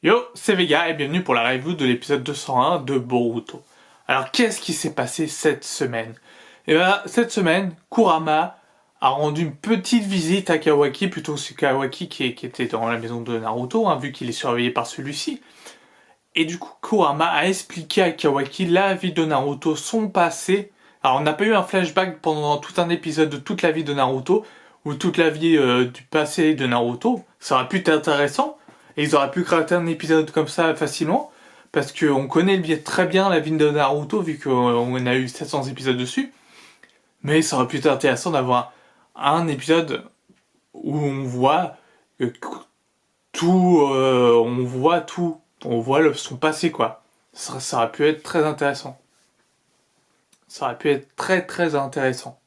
Yo, c'est Vega et bienvenue pour la review de l'épisode 201 de Boruto. Alors qu'est-ce qui s'est passé cette semaine? Eh bien, cette semaine, Kurama a rendu une petite visite à Kawaki, plutôt c'est Kawaki qui était dans la maison de Naruto, vu qu'il est surveillé par celui-ci. Et du coup, Kurama a expliqué à Kawaki la vie de Naruto, son passé. Alors on n'a pas eu un flashback pendant tout un épisode de toute la vie de Naruto, ou toute la vie du passé de Naruto. Ça aurait pu être intéressant. Et ils auraient pu créer un épisode comme ça facilement, parce qu'on connaît très bien la vie de Naruto, vu qu'on a eu 700 épisodes dessus. Mais ça aurait pu être intéressant d'avoir un épisode où on voit tout, on voit son passé, quoi. Ça aurait pu être très intéressant. Ça aurait pu être très très intéressant.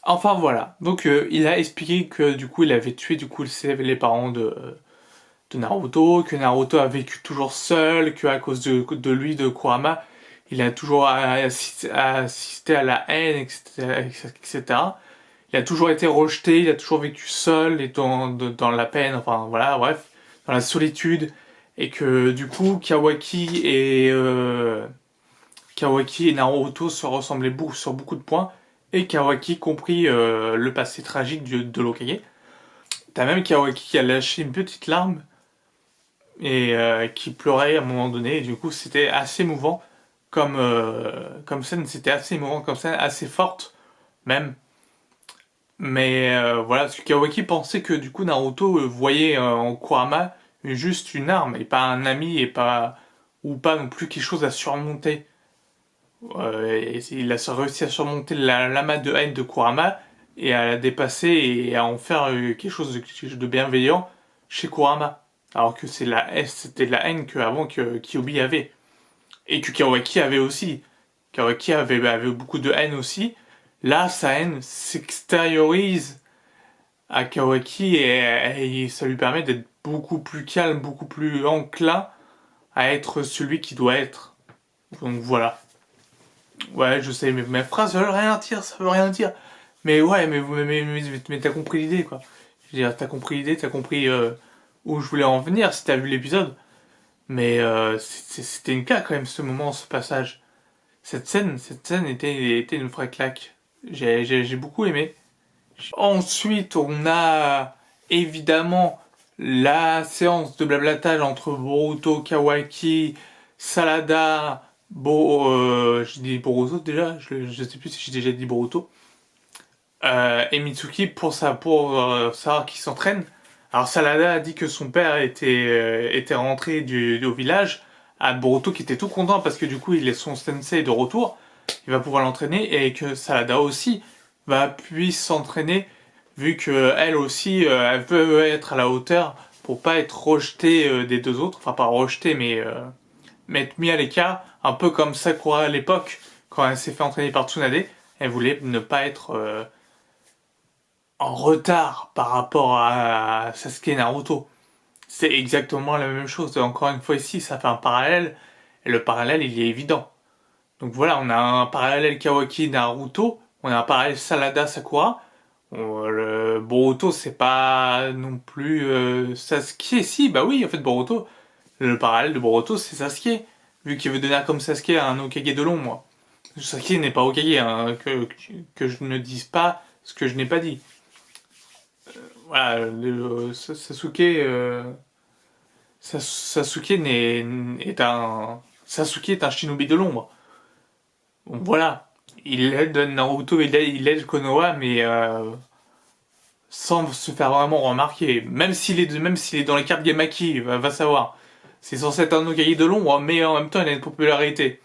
Enfin voilà, donc il a expliqué que du coup il avait tué les parents de Naruto, que Naruto a vécu toujours seul, que à cause de lui, de Kurama, il a toujours assisté à la haine, etc., etc. Il a toujours été rejeté, il a toujours vécu seul et dans la peine, enfin voilà, bref, dans la solitude, et que du coup Kawaki et Naruto se ressemblaient beaucoup sur beaucoup de points, et Kawaki compris le passé tragique de l'Hokage. T'as même Kawaki qui a lâché une petite larme et qui pleurait à un moment donné. Et du coup, c'était assez émouvant comme scène. C'était assez émouvant comme scène, assez forte même. Mais voilà, parce que Kawaki pensait que du coup Naruto voyait en Kurama juste une arme et pas un ami et pas ou pas non plus quelque chose à surmonter. Et il a réussi à surmonter l'amas de haine de Kurama et à la dépasser et à en faire quelque chose de bienveillant chez Kurama. Alors que c'était de la haine qu'avant que Kyuubi avait. Et que Kawaki avait aussi. Kawaki avait beaucoup de haine aussi. Là, sa haine s'extériorise à Kawaki et ça lui permet d'être beaucoup plus calme, beaucoup plus enclin à être celui qui doit être. Donc voilà. Ouais, je sais, mais mes phrases veulent rien dire, ça veut rien dire. Mais ouais, mais t'as compris l'idée, quoi. Je veux dire, t'as compris l'idée, t'as compris où je voulais en venir si t'as vu l'épisode. Mais c'était une claque quand même, ce moment, ce passage. Cette scène était une vraie claque. J'ai beaucoup aimé. Ensuite, on a évidemment la séance de blablatage entre Boruto, Kawaki, Salada, je dis Boruto déjà, je sais plus si j'ai déjà dit Boruto, et Mitsuki pour savoir qui s'entraîne. Alors Salada a dit que son père était rentré au village, à Boruto qui était tout content parce que du coup il est son sensei de retour, il va pouvoir l'entraîner et que Salada aussi puisse s'entraîner vu que elle aussi elle veut être à la hauteur pour pas être rejetée des deux autres, enfin pas rejetée mais être mis à l'écart, un peu comme Sakura à l'époque quand elle s'est fait entraîner par Tsunade, elle voulait ne pas être en retard par rapport à Sasuke et Naruto. C'est exactement la même chose. Encore une fois ici, ça fait un parallèle, et le parallèle il est évident. Donc voilà, on a un parallèle Kawaki Naruto, on a un parallèle Salada Sakura. Le Boruto c'est pas non plus Sasuke, si bah oui en fait Boruto, le parallèle de Boruto c'est Sasuke, vu qu'il veut devenir comme Sasuke à un Hokage de l'ombre. Sasuke n'est pas Hokage, hein, que je ne dise pas ce que je n'ai pas dit. Voilà, Sasuke, Sasuke Sasuke est un shinobi de l'ombre. Donc voilà, il aide Naruto, il aide Konoha, mais sans se faire vraiment remarquer. Même s'il est dans les cartes Gamaki, va savoir. C'est censé être un Hokage de l'ombre, mais en même temps il a une popularité.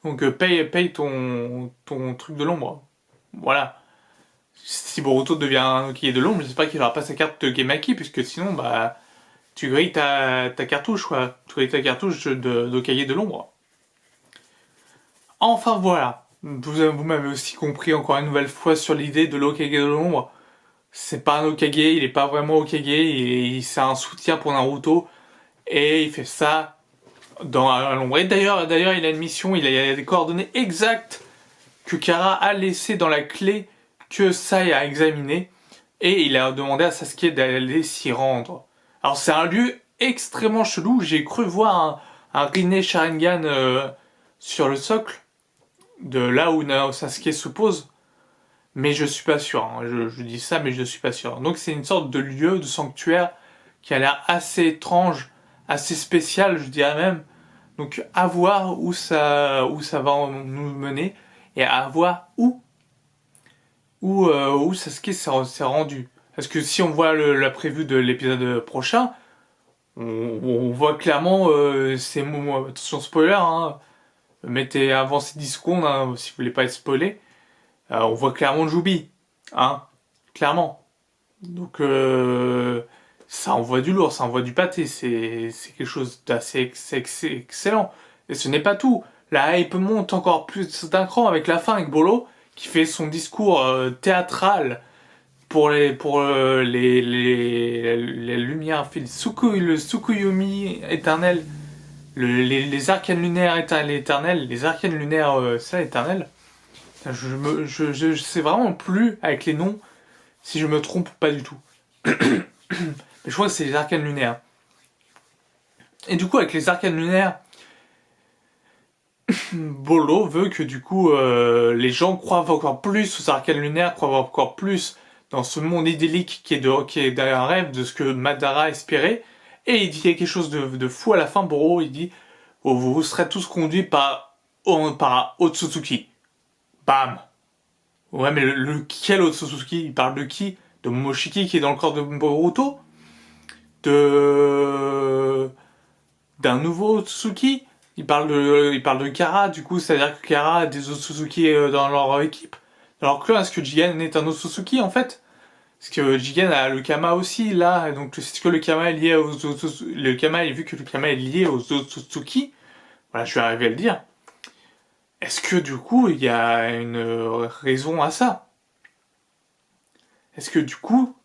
Donc paye ton truc de l'ombre. Voilà. Si Boruto devient un Hokage de l'ombre, j'espère qu'il aura pas sa carte de Gamaki, puisque sinon, bah, tu grilles ta cartouche, quoi. Tu grilles ta cartouche d'Hokage de l'ombre. Enfin voilà. Vous m'avez aussi compris encore une nouvelle fois sur l'idée de l'Hokage de l'ombre. C'est pas un Hokage, il est pas vraiment Hokage, c'est un soutien pour Naruto. Et il fait ça dans l'ombre. Et d'ailleurs, il a une mission, il a des coordonnées exactes que Kara a laissées dans la clé que Sai a examiné et il a demandé à Sasuke d'aller s'y rendre. Alors c'est un lieu extrêmement chelou, j'ai cru voir un Rinne Sharingan sur le socle, de là où Sasuke se pose, mais je suis pas sûr, hein. Je dis ça mais je suis pas sûr. Donc c'est une sorte de lieu, de sanctuaire, qui a l'air assez étrange, assez spécial je dirais même. Donc à voir où ça va nous mener, et à voir où Sasuke s'est rendu. Parce que si on voit la prévue de l'épisode prochain, on voit clairement ces mots. Attention spoiler, hein, mettez avancez 10 secondes hein, si vous voulez pas être spoilé. On voit clairement Jubi, hein, clairement. Donc ça envoie du lourd, ça envoie du pâté, c'est quelque chose d'assez excellent. Et ce n'est pas tout. La hype monte encore plus d'un cran avec la fin, avec Bolo, qui fait son discours théâtral pour les lumières, le Tsukuyomi éternel, les arcanes lunaires éternels, les arcanes lunaires ça éternels. Je sais vraiment plus avec les noms si je me trompe pas du tout. Mais je crois que c'est les arcanes lunaires. Et du coup, avec les arcanes lunaires, Bolo veut que du coup les gens croient encore plus aux arcanes lunaires, croient encore plus dans ce monde idyllique qui est un rêve de ce que Madara espérait. Et il dit quelque chose de fou à la fin. Bolo, il dit oh, vous serez tous conduits par Otsutsuki. Bam. Ouais, mais quel Otsutsuki? Il parle de qui? De Momoshiki qui est dans le corps de Boruto? D'un nouveau Otsutsuki? Il parle de Kara, du coup, c'est-à-dire que Kara a des Otsutsuki dans leur équipe. Alors que là, est-ce que Jigen est un Otsutsuki en fait? Parce que Jigen a le Kama aussi là, donc est-ce que le Kama est lié aux Otsutsuki? Le Kama, vu que le Kama est lié aux Otsutsuki, voilà, je vais arriver à le dire. Est-ce que du coup, il y a une raison à ça? Est-ce que du coup,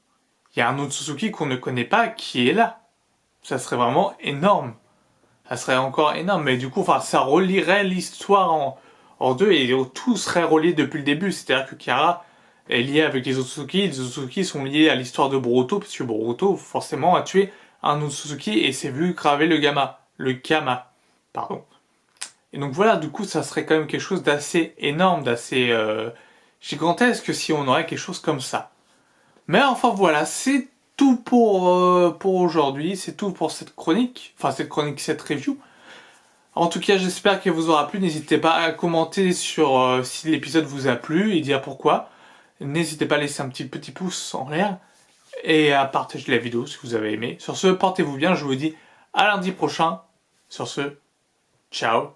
il y a un Otsutsuki qu'on ne connaît pas qui est là? Ça serait vraiment énorme. Ça serait encore énorme, mais du coup, enfin, ça relierait l'histoire en deux et tout serait relié depuis le début. C'est-à-dire que Kara est liée avec les Otsutsuki sont liés à l'histoire de Boruto, puisque Boruto, forcément, a tué un Otsutsuki et s'est vu graver le Kama, pardon. Et donc voilà, du coup, ça serait quand même quelque chose d'assez énorme, d'assez gigantesque si on aurait quelque chose comme ça. Mais enfin voilà, c'est tout pour aujourd'hui, c'est tout pour cette chronique, cette review. En tout cas, j'espère qu'elle vous aura plu. N'hésitez pas à commenter sur si l'épisode vous a plu et dire pourquoi. N'hésitez pas à laisser un petit pouce en l'air et à partager la vidéo si vous avez aimé. Sur ce, portez-vous bien, je vous dis à lundi prochain. Sur ce, ciao.